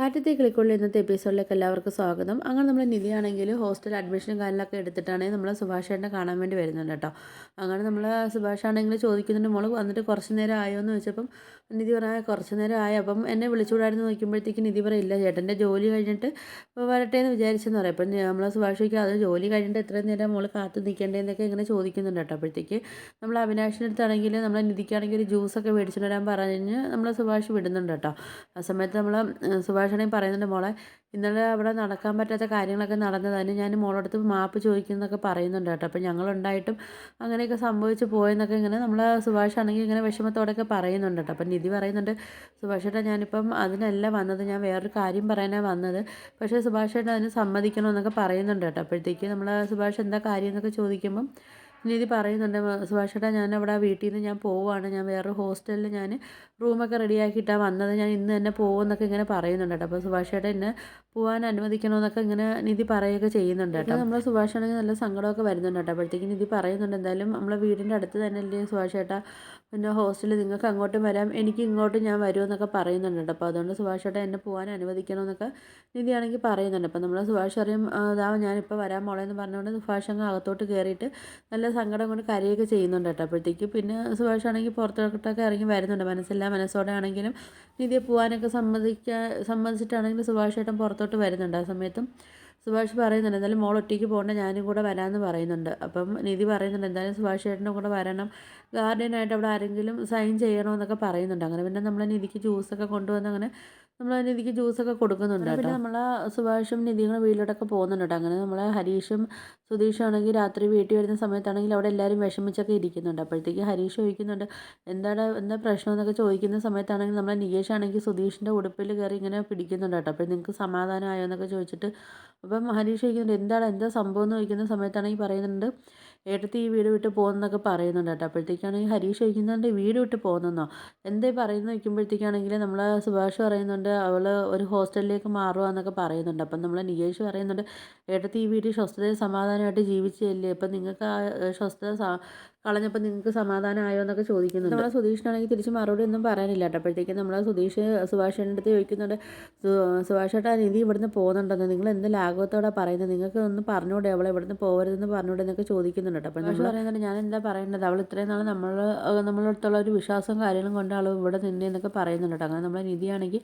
കാറ്റത്തെ കിളിക്കുള്ളിൽ ഇന്നത്തെ എപ്പിസോഡിലേക്ക് എല്ലാവർക്കും സ്വാഗതം. അങ്ങനെ നമ്മൾ നിധിയാണെങ്കിൽ ഹോസ്റ്റൽ അഡ്മിഷനും കാര്യങ്ങളൊക്കെ എടുത്തിട്ടാണെങ്കിൽ നമ്മൾ സുഭാഷേട്ടനെ കാണാൻ വേണ്ടി വരുന്നുണ്ട് കേട്ടോ. അങ്ങനെ നമ്മൾ സുഭാഷാണെങ്കിൽ ചോദിക്കുന്നുണ്ട്, മോള് വന്നിട്ട് കുറച്ച് നേരം ആയോ എന്ന് ചോദിച്ചപ്പം നിധി പറയാൻ കുറച്ച് നേരം ആയി. അപ്പം എന്നെ വിളിച്ചുകൂടായിരുന്നു നോക്കുമ്പോഴത്തേക്ക് നിധി പറയില്ല, ചേട്ടൻ്റെ ജോലി കഴിഞ്ഞിട്ട് വരട്ടെ എന്ന് വിചാരിച്ചെന്ന് പറയും. അപ്പം നമ്മൾ സുഭാഷിക്ക് അത് ജോലി കഴിഞ്ഞിട്ട് എത്രയും നേരം മോള് കാത്തു നിൽക്കേണ്ടതെന്നൊക്കെ ഇങ്ങനെ ചോദിക്കുന്നുണ്ട് കേട്ടോ. അപ്പോഴത്തേക്ക് നമ്മൾ അവിനാഷിൻ്റെ അടുത്താണെങ്കിൽ നമ്മൾ നിധിക്കാണെങ്കിൽ ഒരു ജ്യൂസൊക്കെ മേടിച്ചിട്ട് വരാൻ പറഞ്ഞ് നമ്മൾ സുഭാഷ് വിടുന്നുണ്ട് കേട്ടോ. ആ സമയത്ത് നമ്മൾ സുഭാഷണയും പറയുന്നുണ്ട്, മോളെ ഇന്നലെ അവിടെ നടക്കാൻ പറ്റാത്ത കാര്യങ്ങളൊക്കെ നടന്നതിന് ഞാൻ മോളടുത്ത് മാപ്പ് ചോദിക്കുന്നതൊക്കെ പറയുന്നുണ്ട് കേട്ടോ. അപ്പം ഞങ്ങളുണ്ടായിട്ടും അങ്ങനെയൊക്കെ സംഭവിച്ചു പോയെന്നൊക്കെ ഇങ്ങനെ നമ്മൾ സുഭാഷാണെങ്കിൽ ഇങ്ങനെ വിഷമത്തോടെയൊക്കെ പറയുന്നുണ്ട് കേട്ടോ. അപ്പം നിധി പറയുന്നുണ്ട്, സുഭാഷേട്ടാ ഞാനിപ്പം അതിനല്ല വന്നത്, ഞാൻ വേറൊരു കാര്യം പറയാനാണ് വന്നത്, പക്ഷേ സുഭാഷേട്ടൻ അതിന് സമ്മതിക്കണമെന്നൊക്കെ പറയുന്നുണ്ട് കേട്ടോ. അപ്പോഴത്തേക്ക് നമ്മൾ സുഭാഷ് എന്താ കാര്യം എന്നൊക്കെ ചോദിക്കുമ്പം നിധി പറയുന്നുണ്ട്, സുഭാഷേട്ടാ ഞാനവിടെ വീട്ടിൽ നിന്ന് ഞാൻ പോവുകയാണ്, ഞാൻ വേറൊരു ഹോസ്റ്റലിൽ ഞാൻ റൂമൊക്കെ റെഡിയാക്കിയിട്ടാണ് വന്നത്, ഞാൻ ഇന്ന് തന്നെ പോകുമെന്നൊക്കെ ഇങ്ങനെ പറയുന്നുണ്ട് കേട്ടോ. അപ്പോൾ സുഭാഷേട്ടൻ എന്നെ പോകാൻ അനുവദിക്കണമെന്നൊക്കെ ഇങ്ങനെ നിധി പറയുകയൊക്കെ ചെയ്യുന്നുണ്ട് കേട്ടോ. നമ്മൾ സുഭാഷാണെങ്കിൽ നല്ല സങ്കടമൊക്കെ വരുന്നുണ്ട് കേട്ടോ. അപ്പോഴത്തേക്ക് നിധി പറയുന്നുണ്ട്, എന്തായാലും നമ്മളെ വീടിൻ്റെ അടുത്ത് തന്നെ അല്ലേ സുഭാഷേട്ടാ, പിന്നെ ഹോസ്റ്റലിൽ നിങ്ങൾക്ക് അങ്ങോട്ടും വരാം, എനിക്ക് ഇങ്ങോട്ടും ഞാൻ വരുമെന്നൊക്കെ പറയുന്നുണ്ട് കേട്ടോ. അപ്പോൾ അതുകൊണ്ട് സുഭാഷേട്ടൻ എന്നെ പോകാൻ അനുവദിക്കണമെന്നൊക്കെ നിധിയാണെങ്കിൽ പറയുന്നുണ്ട്. അപ്പോൾ നമ്മൾ സുഭാഷ് അറിയും, അതാ ഞാനിപ്പോൾ വരാൻ മോളെ എന്ന് പറഞ്ഞുകൊണ്ട് സുഭാഷ് അങ്ങ് അകത്തോട്ട് കയറിയിട്ട് നല്ല സങ്കടം കൊണ്ട് കരയൊക്കെ ചെയ്യുന്നുണ്ട് കേട്ടോ. അപ്പോഴത്തേക്ക് പിന്നെ സുഭാഷാണെങ്കിൽ പുറത്തോട്ടൊക്കെ ഇറങ്ങി വരുന്നുണ്ട്, മനസ്സില്ലാ മനസ്സോടെ ആണെങ്കിലും നിധിയെ പോകാനൊക്കെ സമ്മതിച്ചിട്ടാണെങ്കിലും സുഭാഷ് ഏട്ടൻ പുറത്തോട്ട് വരുന്നുണ്ട്. ആ സമയത്തും സുഭാഷ് പറയുന്നുണ്ട്, എന്തായാലും മോൾ ഒറ്റയ്ക്ക് പോകേണ്ട, ഞാനും കൂടെ വരാമെന്ന് പറയുന്നുണ്ട്. അപ്പം നിധി പറയുന്നുണ്ട്, എന്തായാലും സുഭാഷ് ഏട്ടൻ്റെ കൂടെ വരണം, ഗാർഡിയനായിട്ട് അവിടെ ആരെങ്കിലും സൈൻ ചെയ്യണമെന്നൊക്കെ പറയുന്നുണ്ട്. അങ്ങനെ പിന്നെ നമ്മൾ നിധിക്ക് ജ്യൂസൊക്കെ കൊണ്ടുവന്ന് അങ്ങനെ നമ്മൾ നിധിക്ക് ജ്യൂസൊക്കെ കൊടുക്കുന്നുണ്ട് കേട്ടോ. പിന്നെ നമ്മൾ സുഭാഷും നിധികളും വീട്ടിലോട്ടൊക്കെ പോകുന്നുണ്ട് കേട്ടോ. അങ്ങനെ നമ്മൾ ഹരീഷും സുധീഷും ആണെങ്കിൽ രാത്രി വീട്ടിൽ വരുന്ന സമയത്താണെങ്കിൽ അവിടെ എല്ലാവരും വിഷമിച്ചൊക്കെ ഇരിക്കുന്നുണ്ട്. അപ്പോഴത്തേക്ക് ഹരീഷ് ചോദിക്കുന്നുണ്ട്, എന്താ പ്രശ്നം എന്നൊക്കെ ചോദിക്കുന്ന സമയത്താണെങ്കിൽ നമ്മളെ നികേഷ് ആണെങ്കിൽ സുധീഷിൻ്റെ ഉടുപ്പിൽ കയറി ഇങ്ങനെ പിടിക്കുന്നുണ്ട് കേട്ടോ. അപ്പോൾ നിങ്ങൾക്ക് സമാധാനമായോ എന്നൊക്കെ ചോദിച്ചിട്ട് അപ്പം ഹരീഷ് ചോദിക്കുന്നുണ്ട്, എന്താ സംഭവം എന്ന് ചോദിക്കുന്ന സമയത്താണെങ്കിൽ പറയുന്നുണ്ട്, ഏട്ടത്തി ഈ വീട് വിട്ട് പോകുന്നതൊക്കെ പറയുന്നുണ്ട് കേട്ടോ. അപ്പോഴത്തേക്കാണെങ്കിൽ ഹരീഷ് ചോദിക്കുന്നുണ്ട്, വീട് വിട്ട് പോകുന്നതെന്നോ, എന്തേ പറയുന്നത് വയ്ക്കുമ്പോഴത്തേക്കാണെങ്കിൽ നമ്മൾ സുഭാഷ് പറയുന്നുണ്ട്, അവൾ ഒരു ഹോസ്റ്റലിലേക്ക് മാറുക എന്നൊക്കെ പറയുന്നുണ്ട്. അപ്പം നമ്മൾ നികേഷ് പറയുന്നുണ്ട്, ഏട്ടത്തി ഈ വീട്ടിൽ സ്വസ്ഥതയും സമാധാനമായിട്ട് ജീവിച്ചല്ലേ, അപ്പം നിങ്ങൾക്ക് ആ സ്വസ്ഥത കളഞ്ഞപ്പോൾ നിങ്ങൾക്ക് സമാധാനമായോ എന്നൊക്കെ ചോദിക്കുന്നുണ്ട്. നമ്മളെ സുധീഷിനാണെങ്കിൽ തിരിച്ച് മറുപടി ഒന്നും പറയാനില്ല കേട്ടോ. അപ്പോഴത്തേക്കും നമ്മൾ സുഭാഷേൻ്റെ അടുത്ത് ചോദിക്കുന്നുണ്ട്, സുഭാഷേട്ടാ നിധി ഇവിടുന്ന് പോകുന്നുണ്ടെന്ന് നിങ്ങൾ എന്ത് ലാഘവത്തോടെ പറയുന്നത്, നിങ്ങൾക്ക് ഒന്ന് പറഞ്ഞൂടെ അവളെ ഇവിടുന്ന് പോകരുതെന്ന് പറഞ്ഞൂടെ എന്നൊക്കെ ചോദിക്കുന്നുണ്ട് കേട്ടോ. അപ്പോൾ നമ്മൾ പറയുന്നുണ്ട്, ഞാൻ എന്താ പറയേണ്ടത്, അവൾ ഇത്രയും നാൾ നമ്മളടുത്തുള്ള ഒരു വിശ്വാസവും കാര്യങ്ങളും കൊണ്ട് അവൾ ഇവിടെ നിന്നേന്നൊക്കെ പറയുന്നുണ്ട് കേട്ടോ. അങ്ങനെ നമ്മളെ നിധിയാണെങ്കിൽ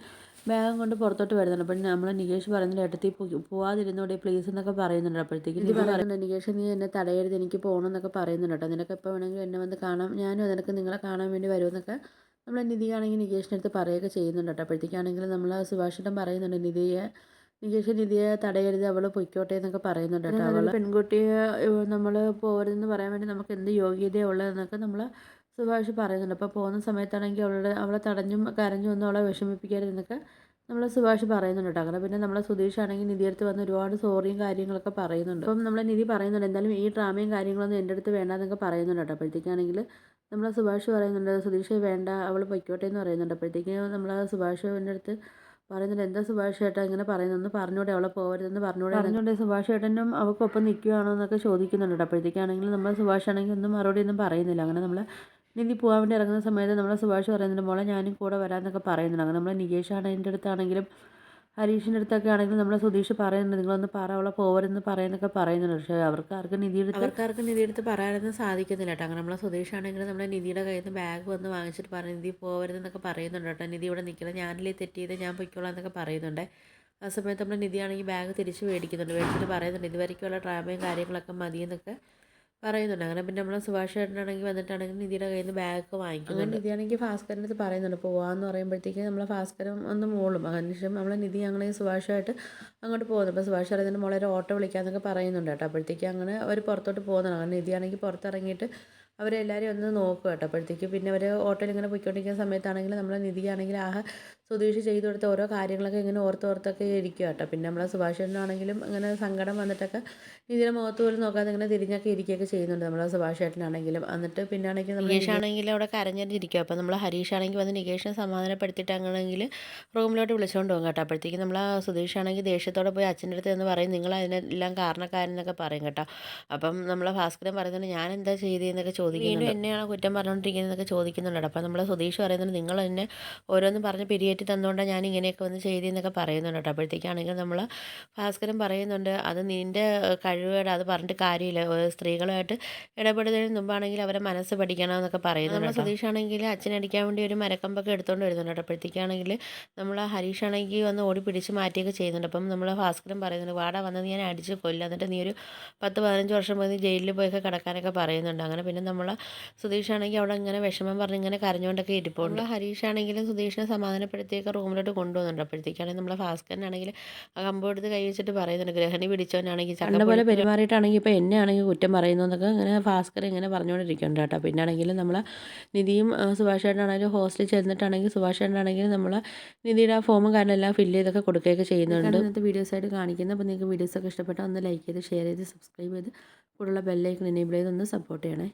ബാഗും കൊണ്ട് പുറത്തോട്ട് വരുന്നുണ്ട്. അപ്പം നമ്മൾ നികേഷ് പറയുന്നുണ്ട്, ഏട്ടത്തി പോവാതിരുന്നോടെ പ്ലീസ് എന്നൊക്കെ പറയുന്നുണ്ട്. അപ്പോഴത്തേക്ക് നിധി പറയുന്നുണ്ട്, നികേഷ് നീ എന്നെ തടയരുത്, എനിക്ക് പോകണമെന്നൊക്കെ പറയുന്നുണ്ട് കേട്ടോ. നിനക്ക് എപ്പോൾ വേണമെങ്കിലും എന്നെ വന്ന് കാണാം, ഞാനും നിനക്ക് നിങ്ങളെ കാണാൻ വേണ്ടി വരുമെന്നൊക്കെ നമ്മൾ നിധിയാണെങ്കിൽ നികേഷിൻ്റെ അടുത്ത് പറയുകയൊക്കെ ചെയ്യുന്നുണ്ട് കേട്ടോ. അപ്പോഴത്തേക്കാണെങ്കിൽ നമ്മൾ സുഭാഷിട്ടം പറയുന്നുണ്ട്, നികേഷ് നിധിയെ തടയരുത്, അവൾ പൊയ്ക്കോട്ടെ എന്നൊക്കെ പറയുന്നുണ്ട് കേട്ടോ. അവൾ പെൺകുട്ടിയെ നമ്മൾ പോകരുതെന്ന് പറയാൻ വേണ്ടി നമുക്ക് എന്ത് യോഗ്യതയുള്ളതെന്നൊക്കെ നമ്മൾ സുഭാഷ് പറയുന്നുണ്ട്. അപ്പോൾ പോകുന്ന സമയത്താണെങ്കിൽ അവളെ തടഞ്ഞും കരഞ്ഞും ഒന്നും അവളെ വിഷമിപ്പിക്കരുതെന്നൊക്കെ നമ്മൾ സുഭാഷ് പറയുന്നുണ്ട് കേട്ടോ. അങ്ങനെ പിന്നെ നമ്മളെ സുധീഷാണെങ്കിൽ നിധിയടുത്ത് വന്ന് ഒരുപാട് സോറിയും കാര്യങ്ങളൊക്കെ പറയുന്നുണ്ട്. അപ്പം നമ്മളെ നിധി പറയുന്നുണ്ട്, എന്തായാലും ഈ ഡ്രാമയും കാര്യങ്ങളൊന്നും എൻ്റെ അടുത്ത് വേണ്ടാന്നൊക്കെ പറയുന്നുണ്ട് കേട്ടോ. അപ്പോഴത്തേക്കാണെങ്കിൽ നമ്മളെ സുഭാഷ് പറയുന്നുണ്ട്, സുധീഷ് വേണ്ട, അവൾ പൊയ്ക്കോട്ടെ എന്ന് പറയുന്നുണ്ട്. അപ്പോഴത്തേക്ക് നമ്മളെ സുഭാഷിൻ്റെ അടുത്ത് പറയുന്നുണ്ട്, എന്താ സുഭാഷ് ചേട്ടാ ഇങ്ങനെ പറയുന്നത്, ഒന്ന് പറഞ്ഞൂടെ അവളെ പോകരുതെന്ന് പറഞ്ഞുകൊണ്ട് സുഭാഷ് ചേട്ടനും അവൾക്കൊപ്പം നിൽക്കുകയാണോ എന്നൊക്കെ ചോദിക്കുന്നുണ്ട് കേട്ടോ. അപ്പോഴത്തേക്കാണെങ്കിൽ നമ്മൾ സുഭാഷ് ആണെങ്കിൽ ഒന്നും മറുപടി ഒന്നും പറയുന്നില്ല. അങ്ങനെ നമ്മൾ നിധി പോകാൻ വേണ്ടി ഇറങ്ങുന്ന സമയത്ത് നമ്മളെ സുഭാഷ് പറയുന്നുണ്ട്, മോളെ ഞാനും കൂടെ വരാമെന്നൊക്കെ പറയുന്നുണ്ട്. അങ്ങനെ നമ്മൾ നികേഷാണ് എൻ്റെ അടുത്താണെങ്കിലും ഹരീഷിൻ്റെ അടുത്തൊക്കെ ആണെങ്കിലും നമ്മളെ സുധീഷ് പറയുന്നുണ്ട്, നിങ്ങളൊന്ന് പറ അവളെ പോകരുതെന്ന് പറയുന്നൊക്കെ പറയുന്നുണ്ട്. പക്ഷേ അവർക്കാർക്കും നിധിയെടുത്ത് പറയാനൊന്നും സാധിക്കുന്നില്ല കേട്ടോ. അങ്ങനെ നമ്മളെ സുധീഷാണെങ്കിലും നമ്മുടെ നിധിയുടെ കയ്യിൽ നിന്ന് ബാഗ് വന്ന് വാങ്ങിച്ചിട്ട് പറഞ്ഞു, നിധി പോകരുതെന്നൊക്കെ പറയുന്നുണ്ട് കേട്ടോ. നിധി ഇവിടെ നിൽക്കണം, ഞാനില്ലേ തെറ്റ് ചെയ്ത് ഞാൻ പൊയ്ക്കോളാം എന്നൊക്കെ പറയുന്നുണ്ട്. ആ സമയത്ത് നമ്മൾ നിധിയാണെങ്കിൽ ബാഗ് തിരിച്ച് മേടിച്ചിട്ട് പറയുന്നുണ്ട്, ഇതുവരെയ്ക്കുള്ള ഡ്രാമയും കാര്യങ്ങളൊക്കെ മതിയെന്നൊക്കെ പറയുന്നുണ്ട്. അങ്ങനെ പിന്നെ നമ്മൾ സുഭാഷ് ചേട്ടനാണെങ്കിൽ വന്നിട്ടാണെങ്കിൽ നിധിയുടെ കയ്യിൽ നിന്ന് ബാഗൊക്കെ വാങ്ങിക്കുന്നുണ്ട്. അങ്ങനെ നിധിയാണെങ്കിൽ ഭാസ്കരൻ്റെ അടുത്ത് പറയുന്നുണ്ട് പോകാമെന്ന് പറയുമ്പോഴത്തേക്ക് നമ്മൾ ഭാസ്കരൻ ഒന്ന് മോളും. അതിനുശേഷം നമ്മളെ നിധി ആണെങ്കിൽ സുഭാഷായിട്ട് അങ്ങോട്ട് പോകുന്നു. അപ്പോൾ സുഭാഷ് പറയുന്നുണ്ട്, മോളെ ഒരു ഓട്ടോ വിളിക്കാമെന്നൊക്കെ പറയുന്നുണ്ട് കേട്ടോ. അപ്പോഴത്തേക്ക് അങ്ങനെ അവർ പുറത്തോട്ട് പോകുന്നതാണ്. അങ്ങനെ നിധിയാണെങ്കിൽ പുറത്തിറങ്ങിയിട്ട് അവരെല്ലാവരും ഒന്ന് നോക്കുക കേട്ടോ. അപ്പോഴത്തേക്ക് പിന്നെ അവർ ഓട്ടോയിൽ ഇങ്ങനെ പോയിക്കൊണ്ടിരിക്കുന്ന സമയത്താണെങ്കിൽ നമ്മളെ നിധിയാണെങ്കിൽ സുധീഷ് ചെയ്തു കൊടുത്ത ഓരോ കാര്യങ്ങളൊക്കെ ഇങ്ങനെ ഓർത്തൊക്കെ ഇരിക്കുക കേട്ടോ. പിന്നെ നമ്മളെ സുഭാഷേട്ടനാണെങ്കിലും ഇങ്ങനെ സങ്കടം വന്നിട്ടൊക്കെ നിധിയുടെ മുഖത്ത് പോലും നോക്കാതെ ഇങ്ങനെ തിരിഞ്ഞൊക്കെ ഇരിക്കുകയൊക്കെ ചെയ്യുന്നുണ്ട് നമ്മളെ സുഭാഷേട്ടനാണെങ്കിലും. എന്നിട്ട് പിന്നെ ആണെങ്കിൽ നികേഷാണെങ്കിൽ അവിടെ കരഞ്ഞിരിക്കും. അപ്പോൾ നമ്മൾ ഹരീഷാണെങ്കിൽ വന്ന് നികേഷിനെ സമാധാനപ്പെടുത്തിയിട്ട് അങ്ങനെയെങ്കിൽ റൂമിലോട്ട് വിളിച്ചുകൊണ്ട് പോകും കേട്ടോ. അപ്പോഴത്തേക്കും നമ്മൾ സുധീഷാണെങ്കിൽ ദേഷ്യത്തോടെ പോയി അച്ഛൻ്റെ അടുത്ത് എന്ന് പറയും, നിങ്ങൾ അതിനെല്ലാം കാരണക്കാരെന്നൊക്കെ പറയും കേട്ടോ. അപ്പം നമ്മൾ ഭാസ്കരൻ പറയുന്നുണ്ട്, ഞാൻ എന്താ ചെയ്തതെന്നൊക്കെ ചോദിക്കുന്നുണ്ട്. എന്നെയാണ് കുറ്റം പറഞ്ഞുകൊണ്ടിരിക്കുന്നതെന്നൊക്കെ ചോദിക്കുന്നുണ്ട്. അപ്പോൾ നമ്മൾ സുധീഷ് പറയുന്നുണ്ട്, നിങ്ങൾ എന്നെ ഓരോന്നും പറഞ്ഞ് കയറ്റി തന്നുകൊണ്ടാണ് ഞാൻ ഇങ്ങനെയൊക്കെ വന്ന് ചെയ്തതെന്നൊക്കെ പറയുന്നുണ്ട് കേട്ടോ. അപ്പോഴത്തേക്കാണെങ്കിൽ നമ്മൾ ഭാസ്കരൻ പറയുന്നുണ്ട്, അത് നിൻ്റെ കഴിവേട്, അത് പറഞ്ഞിട്ട് കാര്യമില്ല. സ്ത്രീകളുമായിട്ട് ഇടപെടുന്നതിന് മുമ്പാണെങ്കിൽ അവരെ മനസ്സ് പഠിക്കണം എന്നൊക്കെ പറയുന്നുണ്ട് കേട്ടോ. സുധീഷാണെങ്കിൽ അച്ഛനടിക്കാൻ വേണ്ടി ഒരു മരക്കമ്പൊക്കെ എടുത്തുകൊണ്ട് വരുന്നുണ്ട് കേട്ടോ. അപ്പോഴത്തേക്കാണെങ്കിൽ നമ്മൾ ഹരീഷാണെങ്കിൽ വന്ന് ഓടി പിടിച്ച് മാറ്റിയൊക്കെ ചെയ്യുന്നുണ്ട്. അപ്പം നമ്മൾ ഭാസ്കരൻ പറയുന്നുണ്ട്, വാടാ വന്നത് ഞാൻ അടിച്ച് കൊല്ലും, എന്നിട്ട് നീ ഒരു 10-15 വർഷം പോയി ജയിലിൽ പോയൊക്കെ കിടക്കാനൊക്കെ പറയുന്നുണ്ട്. അങ്ങനെ പിന്നെ നമ്മൾ സുധീഷാണെങ്കിൽ അവിടെ ഇങ്ങനെ വിഷമം പറഞ്ഞ് ഇങ്ങനെ കരഞ്ഞുകൊണ്ടൊക്കെ ഇരിപ്പുണ്ട്. ഹരീഷാണെങ്കിലും സുധീഷിനെ സമാധാനപ്പെടുത്തിയൊക്കെ റൂമിലോട്ട് കൊണ്ടുപോകുന്നുണ്ട്. അപ്പോഴത്തേക്കാണെങ്കിൽ നമ്മളെ ഭാസ്കരനാണെങ്കിൽ ആ കമ്പ് എടുത്ത് കൈ വെച്ചിട്ട് പറയുന്നുണ്ട്, ഗ്രഹണി പിടിച്ചവനാണെങ്കിൽ ചക്ക പോലെ പെരുമാറിയിട്ടാണെങ്കിൽ ഇപ്പോൾ എന്നെ ആണെങ്കിൽ കുറ്റം പറയുന്നു എന്നൊക്കെ ഇങ്ങനെ ഭാസ്കരൻ ഇങ്ങനെ പറഞ്ഞുകൊണ്ടിരിക്കുന്നുണ്ട് കേട്ടോ. പിന്നെ ആണെങ്കിലും നമ്മൾ നിധിയും സുഭാഷ് ചേട്ടനാണെങ്കിലും ഹോസ്റ്റലിൽ ചെന്നിട്ടാണെങ്കിൽ സുഭാഷ് ചേട്ടനാണെങ്കിലും നമ്മൾ നിധിയുടെ ആ ഫോമും കാര്യമെല്ലാം ഫില്ല് ചെയ്തൊക്കെ കൊടുക്കുകയൊക്കെ ചെയ്യുന്നുണ്ട്. ഇന്നത്തെ വീഡിയോസായിട്ട് കാണിക്കുന്നത്. അപ്പോൾ നിങ്ങൾക്ക് വീഡിയോസൊക്കെ ഇഷ്ടപ്പെട്ടാൽ ഒന്ന് ലൈക്ക് ചെയ്ത് ഷെയർ ചെയ്ത് സബ്സ്ക്രൈബ് ചെയ്ത് കൂടുതലുള്ള ബെല്ലൈക്കൺ എനേബിൾ ചെയ്ത് ഒന്ന് സപ്പോർട്ട് ചെയ്യണേ.